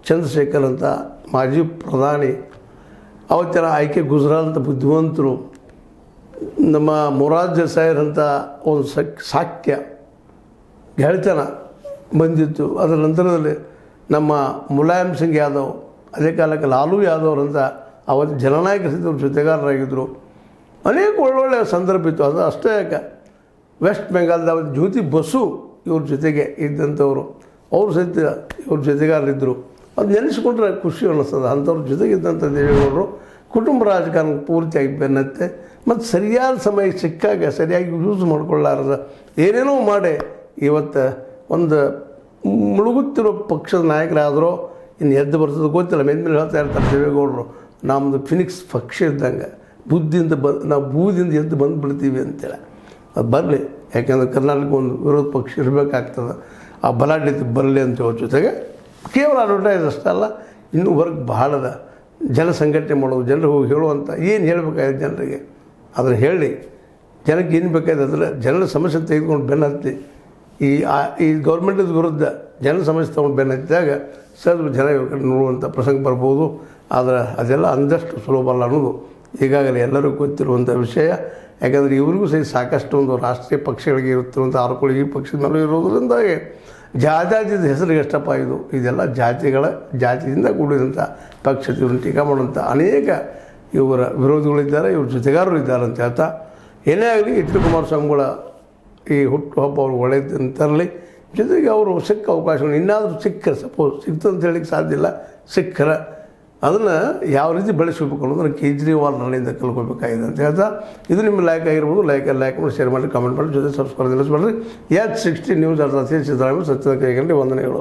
ಚಂದ್ರಶೇಖರ್ ಅಂತ ಮಾಜಿ ಪ್ರಧಾನಿ, ಅವತ್ತೆಲ್ಲ ಆಯ್ಕೆ ಗುಜರಾತ್ ಬುದ್ಧಿವಂತರು, ನಮ್ಮ ಮೊರಾರ್ಜಿ ದೇಸಾಯಿ ಅಂತ ಒಂದು ಸಾಕ್ಯ ಗೆಳೆತನ ಬಂದಿತ್ತು. ಅದರ ನಂತರದಲ್ಲಿ ನಮ್ಮ ಮುಲಾಯಂ ಸಿಂಗ್ ಯಾದವ್, ಅದೇ ಕಾಲಕ್ಕೆ ಲಾಲು ಯಾದವ್ ಅಂತ ಅವತ್ತು ಜನನಾಯಕ ಸಹಿತ ಜೊತೆಗಾರರಾಗಿದ್ದರು. ಅನೇಕ ಒಳ್ಳೊಳ್ಳೆಯ ಸಂದರ್ಭ ಇತ್ತು. ಅದು ಅಷ್ಟೇ ಯಾಕೆ, ವೆಸ್ಟ್ ಬೆಂಗಾಲ್ದ ಅವತ್ತು ಜ್ಯೋತಿ ಬಸು ಇವ್ರ ಜೊತೆಗೆ ಇದ್ದಂಥವ್ರು, ಅವರು ಸಹಿತ ಇವ್ರ ಜೊತೆಗಾರರಿದ್ದರು. ಅದು ನೆನೆಸ್ಕೊಂಡ್ರೆ ಖುಷಿ ಅನ್ನಿಸ್ತದೆ. ಅಂಥವ್ರ ಜೊತೆಗಿದ್ದಂಥ ದೇವೇಗೌಡರು ಕುಟುಂಬ ರಾಜಕಾರಣ ಪೂರ್ತಿಯಾಗಿ ಬೆನ್ನತ್ತೆ ಮತ್ತು ಸರಿಯಾದ ಸಮಯ ಸಿಕ್ಕಾಗ ಸರಿಯಾಗಿ ಯೂಸ್ ಮಾಡ್ಕೊಳ್ಳಾರದ ಏನೇನೋ ಮಾಡಿ ಇವತ್ತು ಒಂದು ಮುಳುಗುತ್ತಿರೋ ಪಕ್ಷದ ನಾಯಕರಾದರೂ ಇನ್ನು ಎದ್ದು ಬರ್ತದೆ ಗೊತ್ತಿಲ್ಲ. ಮೇಲೆ ಹೇಳ್ತಾ ಇರ್ತಾರೆ ದೇವೇಗೌಡರು, ನಮ್ಮದು ಫಿನಿಕ್ಸ್ ಪಕ್ಷ ಇದ್ದಂಗೆ ಬುದ್ಧಿಯಿಂದ ನಾವು ಬೂದಿಂದ ಎದ್ದು ಬಂದುಬಿಡ್ತೀವಿ ಅಂತೇಳಿ. ಅದು ಬರಲಿ, ಯಾಕೆಂದರೆ ಕರ್ನಾಟಕ ಒಂದು ವಿರೋಧ ಪಕ್ಷ ಇರಬೇಕಾಗ್ತದೆ. ಆ ಬಲಾಢ್ಯತೆ ಬರಲಿ ಅಂತ ಹೇಳೋ ಜೊತೆಗೆ ಕೇವಲ ಅಡ್ವರ್ಟೈಸ್ ಅಷ್ಟೇ ಅಲ್ಲ, ಇನ್ನೂ ವರ್ಕ್ ಭಾಳದ ಜನ ಸಂಘಟನೆ ಮಾಡೋದು, ಜನರು ಹೋಗಿ ಹೇಳುವಂಥ ಏನು ಹೇಳಬೇಕಾಗಿದೆ ಜನರಿಗೆ ಅದನ್ನು ಹೇಳಿ ಜನಕ್ಕೆ ಏನು ಬೇಕಾಗಿದೆ ಅದರ ಜನರ ಸಮಸ್ಯೆ ತೆಗೆದುಕೊಂಡು ಬೆನ್ನು ಹತ್ತಿ ಈ ಗೌರ್ಮೆಂಟದ ವಿರುದ್ಧ ಜನ ಸಮಸ್ಯೆ ತೊಗೊಂಡು ಬೆನ್ನು ಹತ್ತಿದಾಗ ಸರ್ ಜನ ಇವ್ರ ಕಡೆ ನೋಡುವಂಥ ಪ್ರಸಂಗ ಬರ್ಬೋದು. ಆದರೆ ಅದೆಲ್ಲ ಅಂದಷ್ಟು ಸುಲಭ ಅಲ್ಲ ಅನ್ನೋದು ಈಗಾಗಲೇ ಎಲ್ಲರಿಗೂ ಗೊತ್ತಿರುವಂಥ ವಿಷಯ. ಯಾಕಂದರೆ ಇವರಿಗೂ ಸಹ ಸಾಕಷ್ಟು ಒಂದು ರಾಷ್ಟ್ರೀಯ ಪಕ್ಷಗಳಿಗೆ ಇರುತ್ತಿರುವಂಥ ಆರೋಪಗಳು ಈ ಪಕ್ಷದ ಮೇಲೂ ಇರೋದರಿಂದಾಗಿ ಜಾತ್ಯತೀತ ಹೆಸರಿಗೆ ಎಷ್ಟಪ್ಪ ಇದೆಲ್ಲ ಜಾತಿಯಿಂದ ಕೂಡಿದಂಥ ಪಕ್ಷ ಇವ್ರನ್ನ ಟೀಕಾ ಮಾಡುವಂಥ ಅನೇಕ ಇವರ ವಿರೋಧಿಗಳಿದ್ದಾರೆ, ಇವ್ರ ಜೊತೆಗಾರರು ಇದ್ದಾರೆ ಅಂತ ಹೇಳ್ತಾ, ಏನೇ ಆಗಲಿ ಎಚ್ ಡಿ ಕುಮಾರಸ್ವಾಮಿಗಳ ಈ ಹುಟ್ಟುಹಬ್ಬ ಅವ್ರು ಒಳ್ಳೆಯದಂತರಲಿ. ಜೊತೆಗೆ ಅವರು ಸಿಕ್ಕ ಅವಕಾಶಗಳು ಇನ್ನಾದರೂ ಸಿಕ್ಕರೆ, ಸಪೋಸ್ ಸಿಕ್ತು ಅಂತ ಹೇಳಿಕ್ಕೆ ಸಾಧ್ಯ ಇಲ್ಲ, ಸಿಕ್ಕರೆ ಅದನ್ನು ಯಾವ ರೀತಿ ಬೆಳೆಸಬೇಕು ಅನ್ನೋದನ್ನು ಕೇಜ್ರಿವಾಲ್ ನನ್ನಿಂದ ಕಲ್ಕೋಬೇಕಾಗಿದೆ ಅಂತ ಹೇಳ್ತಾ, ಇದು ನಿಮ್ಮ ಲೈಕ್ ಆಗಿರ್ಬೋದು. ಲೈಕ್ ಮಾಡಿ, ಶೇರ್ ಮಾಡಿ, ಕಾಮೆಂಟ್ ಮಾಡಿ, ಜೊತೆ ಸಬ್ಸ್ಕ್ರೈಬ್ ನಿಲ್ಲಿಸ್ಬೇಡ್ರಿ. H60 ನ್ಯೂಸ್ ಅರ್ಥ ಸಿದ್ದರಾಮಯ್ಯ ಸತ್ಯದ ಕೈಗೊಂಡು ವಂದನೆಗಳು.